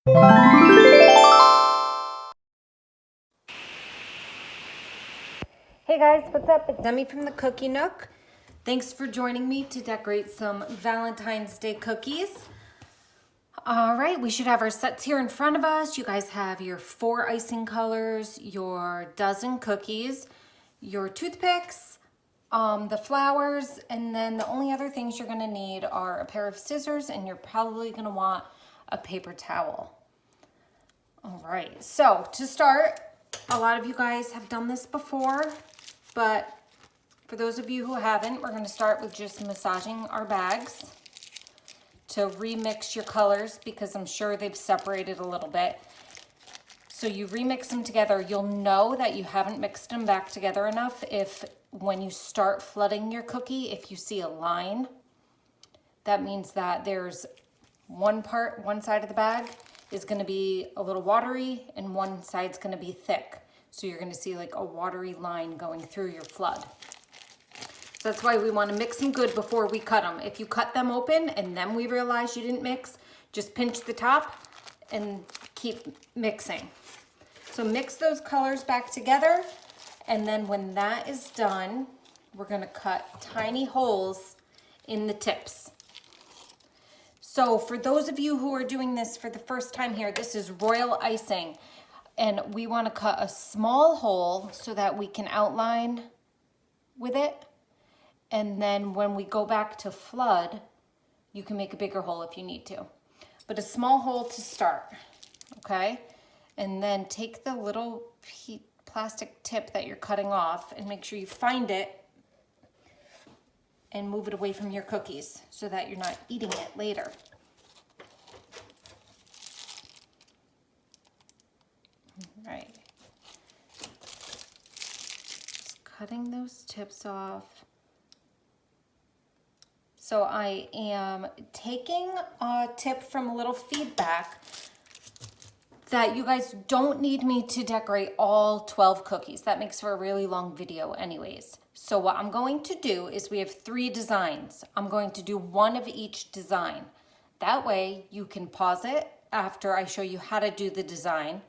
Hey guys, what's up? It's Demi from the Cookie Nook. Thanks for joining me to decorate some Valentine's Day cookies. All right, we should have our sets here in front of us. You guys have your 4 icing colors, your dozen cookies, your toothpicks, the flowers, and then the only other things you're gonna need are a pair of scissors, and you're probably gonna want a paper towel. All right, so to start, a lot of you guys have done this before, but for those of you who haven't, we're going to start with just massaging our bags to remix your colors because I'm sure they've separated a little bit. So you remix them together. You'll know that you haven't mixed them back together enough if when you start flooding your cookie, if you see a line, that means that there's one side of the bag is going to be a little watery and one side's going to be thick. So you're going to see like a watery line going through your flood. So that's why we want to mix them good before we cut them. If you cut them open and then we realize you didn't mix, just pinch the top and keep mixing. So mix those colors back together, and then when that is done, we're going to cut tiny holes in the tips. So for those of you who are doing this for the first time here, this is royal icing. And we want to cut a small hole so that we can outline with it. And then when we go back to flood, you can make a bigger hole if you need to. But a small hole to start, okay? And then take the little plastic tip that you're cutting off and make sure you find it and move it away from your cookies so that you're not eating it later. Right. Just cutting those tips off. So I am taking a tip from a little feedback that you guys don't need me to decorate all 12 cookies. That makes for a really long video anyways. So what I'm going to do is we have 3 designs. I'm going to do 1 of each design. That way you can pause it after I show you how to do the design,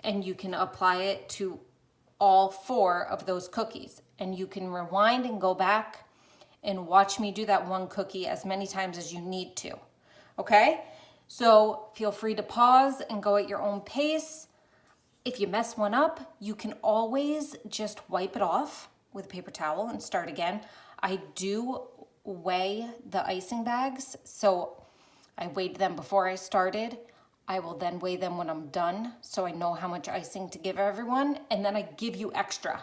and you can apply it to all 4 of those cookies. And you can rewind and go back and watch me do that 1 cookie as many times as you need to, okay? So feel free to pause and go at your own pace. If you mess one up, you can always just wipe it off with a paper towel and start again. I do weigh the icing bags, so I weighed them before I started. I will then weigh them when I'm done so I know how much icing to give everyone, and then I give you extra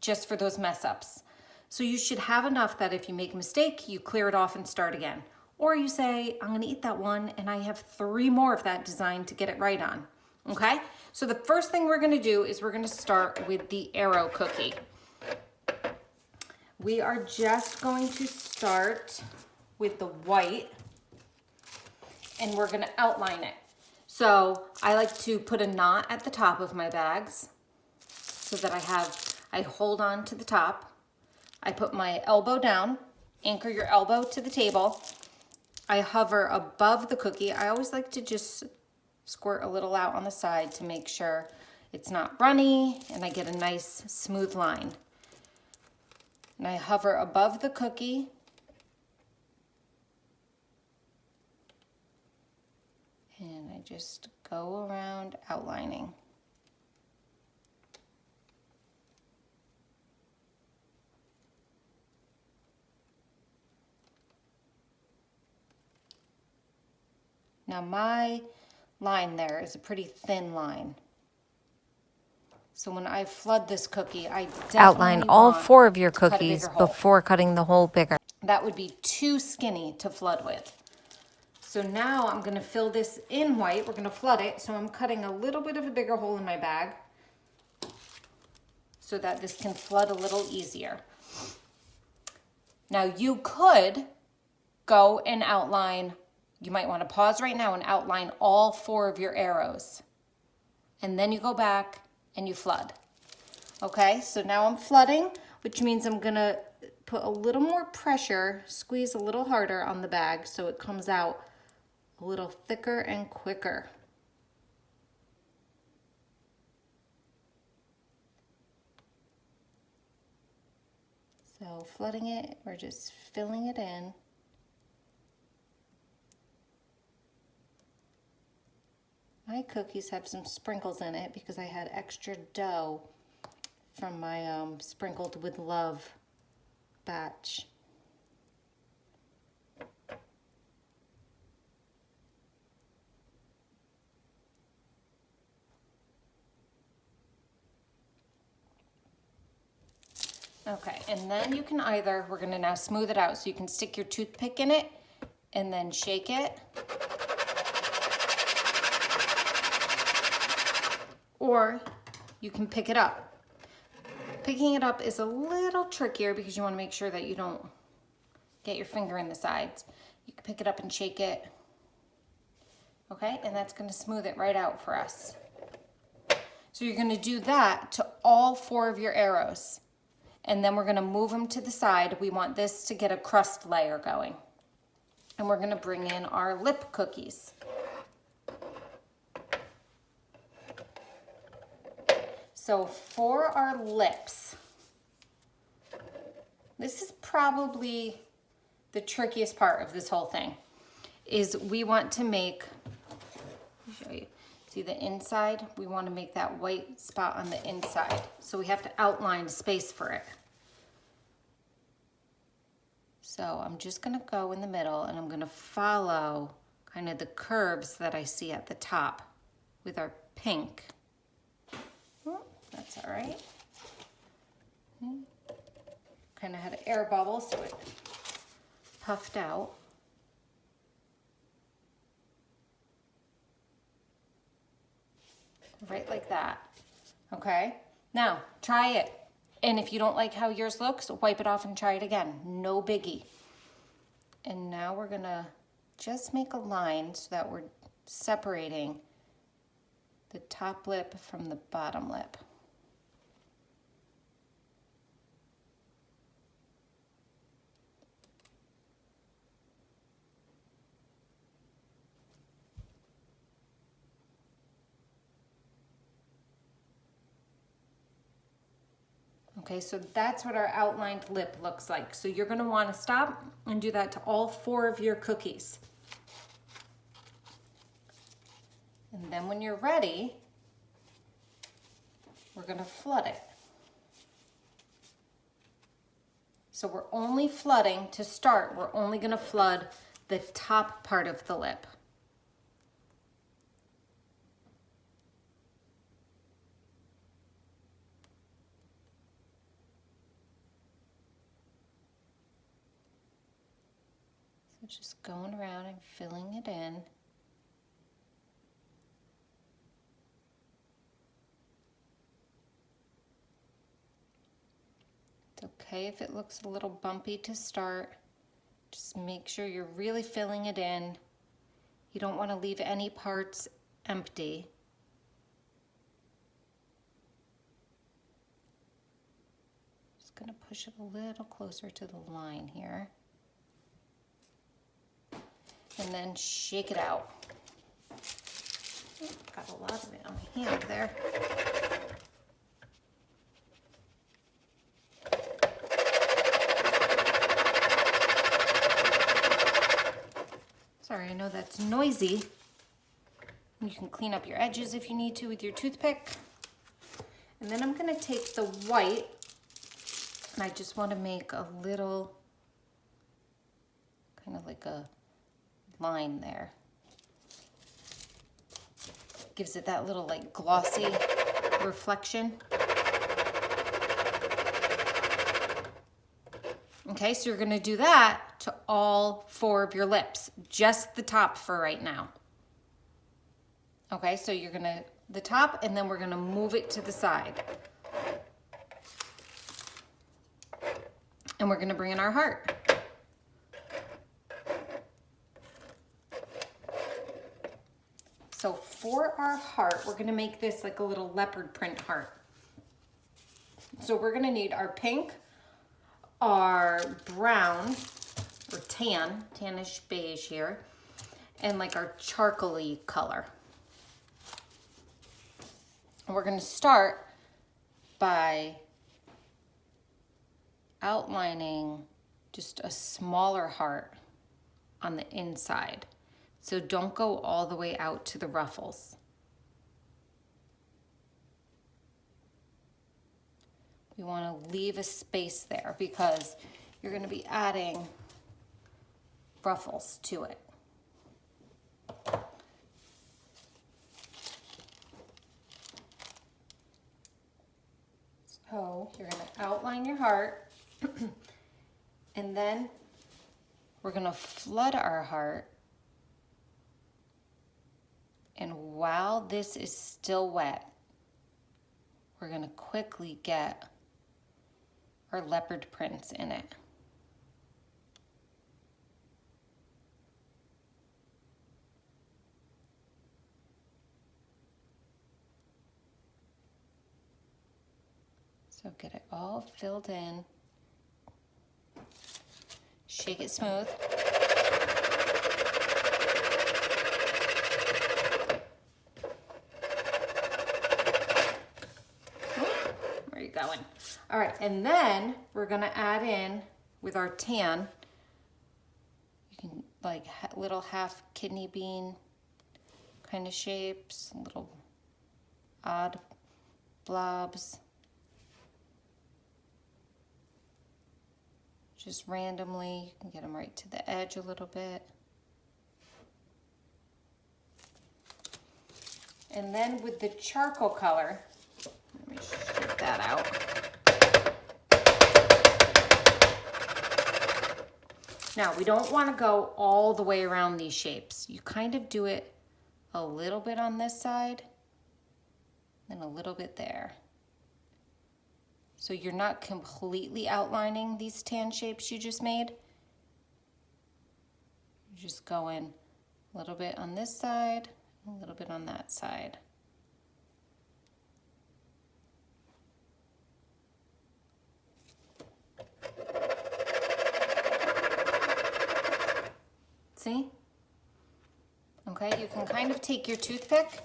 just for those mess ups. So you should have enough that if you make a mistake, you clear it off and start again. Or you say, I'm gonna eat that one and I have 3 more of that design to get it right on, okay? So the first thing we're gonna do is we're gonna start with the arrow cookie. We are just going to start with the white and we're gonna outline it. So I like to put a knot at the top of my bags so that I hold on to the top. I put my elbow down, anchor your elbow to the table. I hover above the cookie. I always like to just squirt a little out on the side to make sure it's not runny and I get a nice smooth line. And I hover above the cookie. And I just go around outlining. Now my line there is a pretty thin line. So when I flood this cookie, I definitely outline all 4 of your cut a cookies bigger hole. before cutting the hole bigger. That would be too skinny to flood with. So now I'm gonna fill this in white. We're gonna flood it. So I'm cutting a little bit of a bigger hole in my bag so that this can flood a little easier. Now you could go and outline, you might wanna pause right now and outline all 4 of your arrows. And then you go back and you flood. Okay, so now I'm flooding, which means I'm gonna put a little more pressure, squeeze a little harder on the bag so it comes out a little thicker and quicker. So flooding it, we're just filling it in. My cookies have some sprinkles in it because I had extra dough from my sprinkled with love batch. Okay, and then you can either, we're gonna now smooth it out, so you can stick your toothpick in it and then shake it. Or you can pick it up. Picking it up is a little trickier because you wanna make sure that you don't get your finger in the sides. You can pick it up and shake it. Okay, and that's gonna smooth it right out for us. So you're gonna do that to all 4 of your arrows. And then we're gonna move them to the side. We want this to get a crust layer going. And we're gonna bring in our lip cookies. So for our lips, this is probably the trickiest part of this whole thing, is we want to make, let me show you. See the inside? We want to make that white spot on the inside. So we have to outline space for it. So I'm just gonna go in the middle and I'm gonna follow kind of the curves that I see at the top with our pink. Oh, that's all right. Kind of had an air bubble so it puffed out. Right like that, okay? Now, try it. And if you don't like how yours looks, wipe it off and try it again. No biggie. And now we're gonna just make a line so that we're separating the top lip from the bottom lip. Okay, so that's what our outlined lip looks like. So you're gonna wanna stop and do that to all 4 of your cookies. And then when you're ready, we're gonna flood it. So we're only flooding, to start, we're only gonna flood the top part of the lip. So just going around and filling it in. It's okay if it looks a little bumpy to start. Just make sure you're really filling it in. You don't want to leave any parts empty. Just going to push it a little closer to the line here. And then shake it out. Oh, got a lot of it on my hand there. Sorry, I know that's noisy. You can clean up your edges if you need to with your toothpick. And then I'm gonna take the white, and I just wanna make a little, kind of like a line there. Gives it that little like glossy reflection. Okay, so you're gonna do that to all 4 of your lips, just the top for right now. Okay, so you're gonna, the top, and then we're gonna move it to the side. And we're gonna bring in our heart. So for our heart, we're gonna make this like a little leopard print heart. So we're gonna need our pink, our brown, or tan, tannish beige here, and like our charcoaly color. And we're gonna start by outlining just a smaller heart on the inside. So don't go all the way out to the ruffles. We want to leave a space there because you're going to be adding ruffles to it. So you're going to outline your heart and then we're going to flood our heart. And while this is still wet, we're going to quickly get our leopard prints in it. So get it all filled in. Shake it smooth. Where are you going? All right, and then we're gonna add in with our tan, you can like little half kidney bean kind of shapes, little odd blobs. Just randomly, you can get them right to the edge a little bit. And then with the charcoal color, let me shake that out. Now, we don't want to go all the way around these shapes. You kind of do it a little bit on this side, then a little bit there. So you're not completely outlining these tan shapes you just made. You're just going a little bit on this side, a little bit on that side. See? Okay, you can kind of take your toothpick,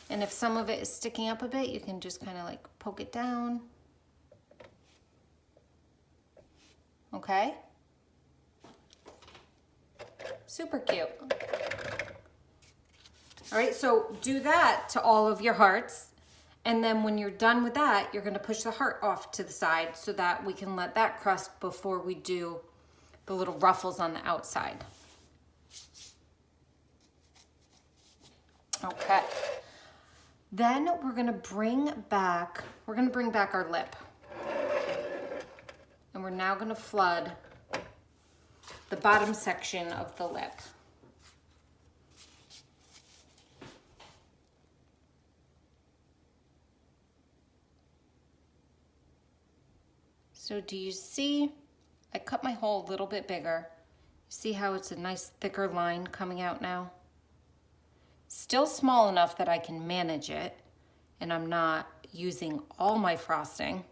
and if some of it is sticking up a bit, you can just kind of like poke it down. Okay? Super cute. All right, so do that to all of your hearts. And then when you're done with that, you're gonna push the heart off to the side so that we can let that crust before we do the little ruffles on the outside. Okay. Then we're gonna bring back our lip. And we're now gonna flood the bottom section of the lip. So do you see, I cut my hole a little bit bigger. See how it's a nice thicker line coming out now? Still small enough that I can manage it and I'm not using all my frosting,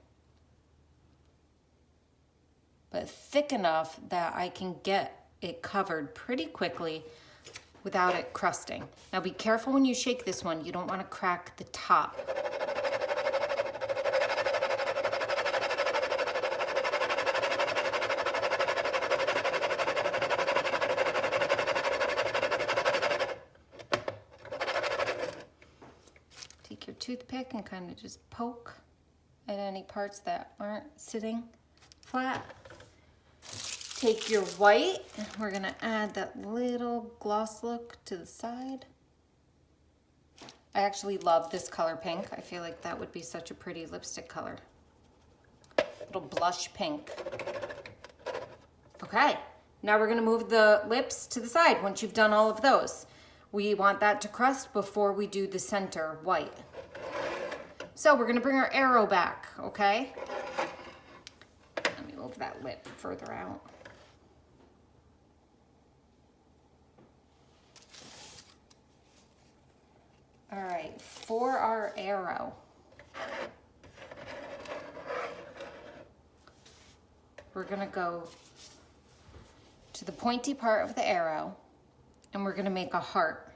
but thick enough that I can get it covered pretty quickly without it crusting. Now be careful when you shake this one, you don't want to crack the top. Take your toothpick and kind of just poke at any parts that aren't sitting flat. Take your white, and we're gonna add that little gloss look to the side. I actually love this color pink. I feel like that would be such a pretty lipstick color. Little blush pink. Okay, now we're gonna move the lips to the side once you've done all of those. We want that to crust before we do the center white. So we're gonna bring our arrow back, okay? Let me move that lip further out. All right, for our arrow, we're gonna go to the pointy part of the arrow and we're gonna make a heart.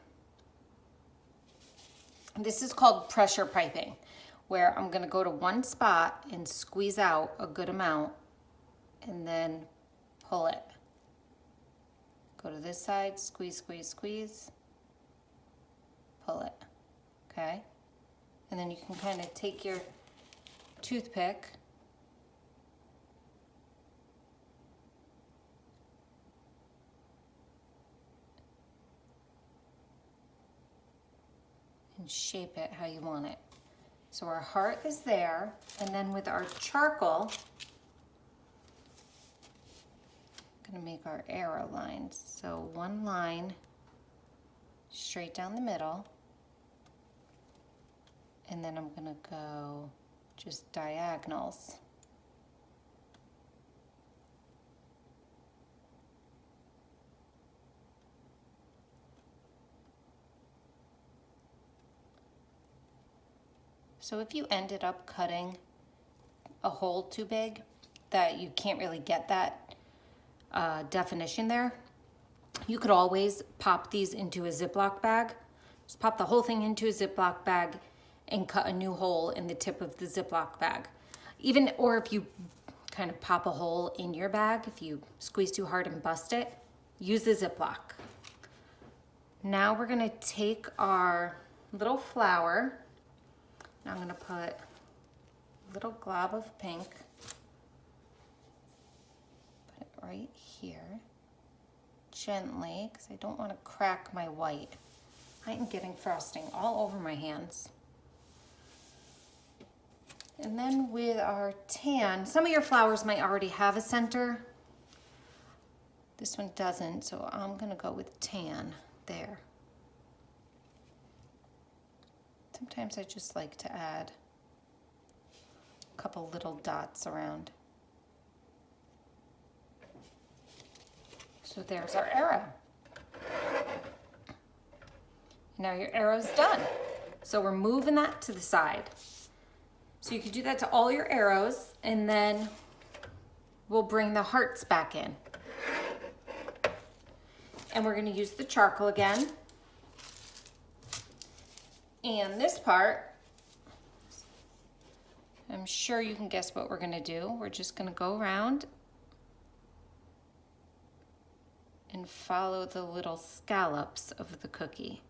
This is called pressure piping, where I'm gonna go to one spot and squeeze out a good amount and then pull it. Go to this side, squeeze, squeeze, squeeze, pull it, okay? And then you can kind of take your toothpick and shape it how you want it. So our heart is there, and then with our charcoal, I'm gonna make our arrow lines. So one line straight down the middle, and then I'm gonna go just diagonals. So if you ended up cutting a hole too big that you can't really get that definition there, you could always pop these into a Ziploc bag. Just pop the whole thing into a Ziploc bag and cut a new hole in the tip of the Ziploc bag. Or if you kind of pop a hole in your bag, if you squeeze too hard and bust it, use the Ziploc. Now we're gonna take our little flower. Now I'm gonna put a little glob of pink, put it right here, gently, because I don't want to crack my white. I am getting frosting all over my hands. And then with our tan, some of your flowers might already have a center. This one doesn't, so I'm gonna go with tan there. Sometimes I just like to add a couple little dots around. So there's our arrow. Now your arrow's done. So we're moving that to the side. So you can do that to all your arrows, and then we'll bring the hearts back in. And we're gonna use the charcoal again. And this part, I'm sure you can guess what we're gonna do. We're just gonna go around and follow the little scallops of the cookie.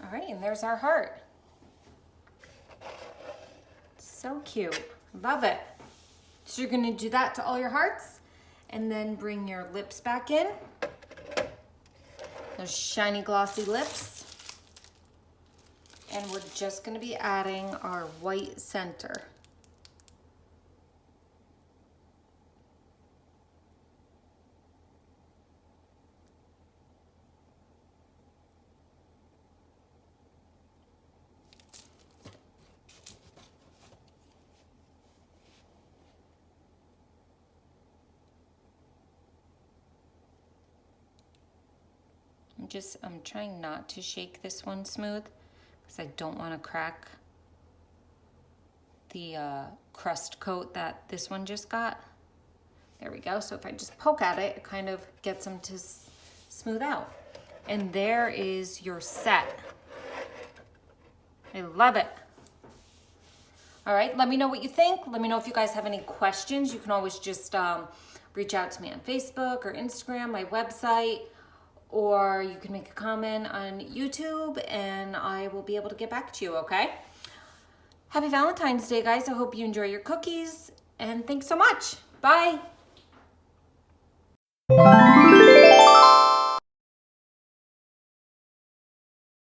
All right, and there's our heart. So cute, love it. So you're gonna do that to all your hearts, and then bring your lips back in. Those shiny, glossy lips. And we're just gonna be adding our white center. I'm trying not to shake this one smooth because I don't want to crack the crust coat that this one just got. There we go. So if I just poke at it, it kind of gets them to smooth out. And there is your set. I love it. All right, let me know what you think. Let me know if you guys have any questions. You can always just reach out to me on Facebook or Instagram, my website, or you can make a comment on YouTube and I will be able to get back to you, okay? Happy Valentine's Day, guys. I hope you enjoy your cookies, and thanks so much. Bye.